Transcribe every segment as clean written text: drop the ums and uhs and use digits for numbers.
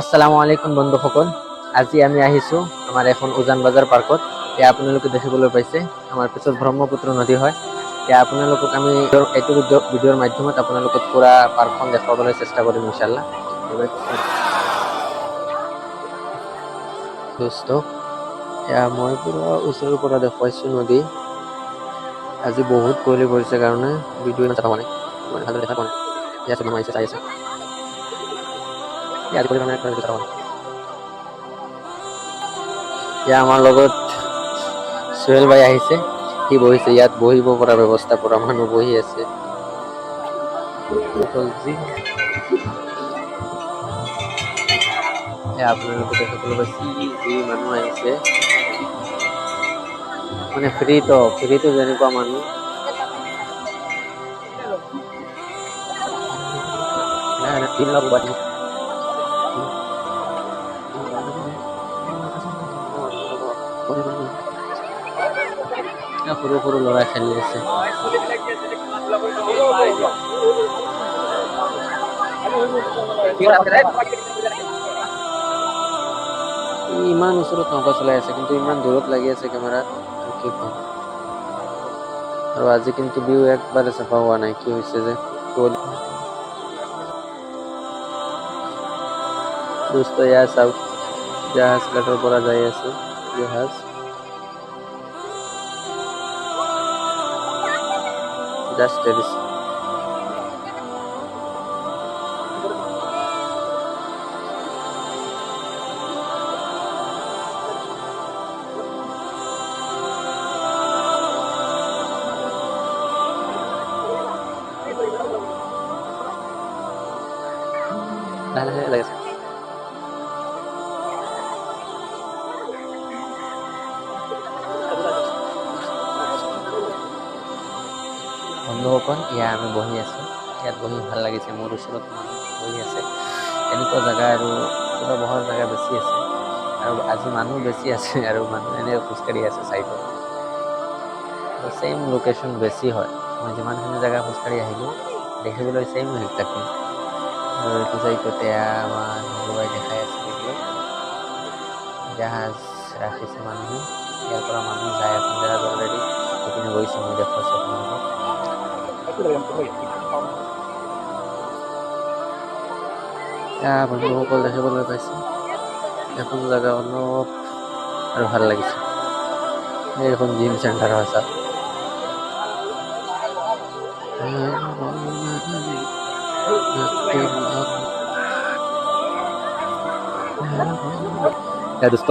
আসসালামু আলাইকুম বন্ধুসকল। আজি আমি আহিছোঁ আমাৰ এখন উজান বজাৰ পাৰ্কত। এতিয়া আপোনালোকে দেখিবলৈ পাইছে আমাৰ পিছত ব্ৰহ্মপুত্ৰ নদী হয়। এতিয়া আপোনালোকক আমি এইটো ভিডিঅ'ৰ মাধ্যমত আপোনালোকক পুৰা পাৰ্কখন দেখুৱাবলৈ চেষ্টা কৰিম ইনশাআল্লাহ। দোস্ত মই পুৰা ওচৰৰ পৰা দেখুৱাইছোঁ নদী। আজি বহুত কুঁৱলী পৰিছে কাৰণে ভিডিঅ' ইমান চাফা হোৱা নাই, মানে ভালদৰে দেখা পোৱা নাই। ইয়াত মানুহ আহিছে চাই আছে। আজি কুঁৱলীৰ কাৰণে ভিডিঅ' চাফা হোৱা নাই। এতিয়া আমাৰ লগত সোহেল ভাই আহিছে, সি বহিছে। ইয়াত বহিব পৰা ব্যৱস্থা পুৰা মানুহ বহি আছে। আপোনালোকে দেখিবলৈ পাইছে যি মানুহ আহিছে, মানে ফ্ৰীটো যেনেকুৱা মানুহ সৰু সৰু ল'ৰা খেলি আছে। ইমান ওচৰত নৌকা চলাই আছে, কিন্তু ইমান দূৰত লাগি আছে কেমেৰাত, আৰু কি কম। আৰু আজি কিন্তু ভিউ একবাৰে চাফা হোৱা নাই, কি হৈছে যে দোস্ত এয়া চাওক, জাহাজ ঘাটৰ পৰা যাই আছে জাহাজ। জাষ্ট এৰিছে। লাহে লাহে লাগিছে। বন্ধুসকল, আমি বহি আছো। ইয়াত বহি ভাল লাগিছে। মোৰ ওচৰত মানুহ বহি আছে। এনেকুৱা জেগা আৰু পুৰা বহাৰ জেগা বেছি আছে, আৰু আজি মানুহ বেছি আছে, আৰু মানুহ এনে খোজকাঢ়ি আছে চাইডত। ছেইম লোকেশ্যন বেছি হয়। মই যিমানখিনি জেগা খোজকাঢ়ি আহিলোঁ, দেখিবলৈ ছেইম হৈ থাকে। আৰু এইটো চাইডতে আমাৰ সৰুবাই দেখাই আছে ভিডিঅ'। জাহাজ ৰাখিছে মানুহে, ইয়াৰ পৰা মানুহ যায় এখন জাহাজ অলৰেডি সেইপিনে গৈছে, মই দেখুৱাইছোঁ আপোনালোকক। বন্ধুসকল দেখিবলৈ পাইছে এখন জেগা অলপ আৰু ভাল লাগিছে। এইখন জিম চেণ্টাৰ হয় চাওক। দোস্ত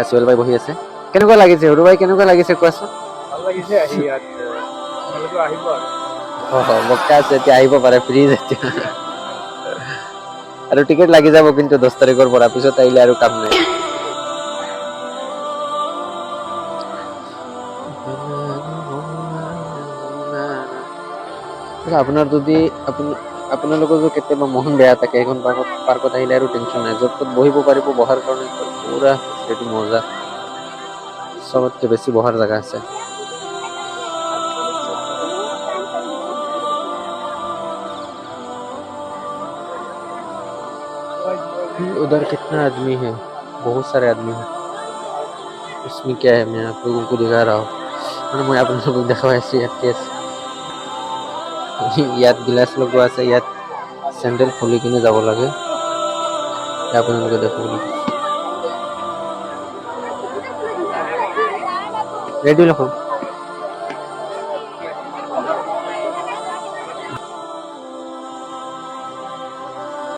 সোহেল ভাই বহি আছে। কেনেকুৱা লাগিছে সৰু ভাই, কেনেকুৱা লাগিছে কোৱাচোন? ভাল লাগিছে আহি ইয়াত। আপোনালোকে আহিব আৰু। বক্কা আছে, এতিয়া আহিব পাৰে, ফ্ৰী এতিয়া। আৰু টিকেট লাগি যাব কিন্তু 10 তাৰিখৰ পৰা, পিছত আহিলে আৰু কাম নাই। আপোনাৰ যদি আপোনালোকৰ যদি কেতিয়াবা মন বেয়া থাকে, এইখন পাৰ্কত আহিলে আৰু টেনচন নাই। য'ত ত'ত বহিব পাৰিব, বহাৰ কাৰণে পুৰা এইটো মজা। চবতকে বেছি বহাৰ জেগা আছে। उधर कितना आदमी है, बहुत सारे आदमी हैं। इसमें क्या है, मैं आप लोगों को दिखा रहा हूँ। মানে মই আপোনালোকক দেখাই আছো ইয়াত কি আছে। ইয়াত গ্লাছ লগোৱা আছে, ইয়াত চেণ্ডেল খুলি কিনে যাব লাগে। আপোনালোকে দেখিবলৈ ৰেডি ৰাখো।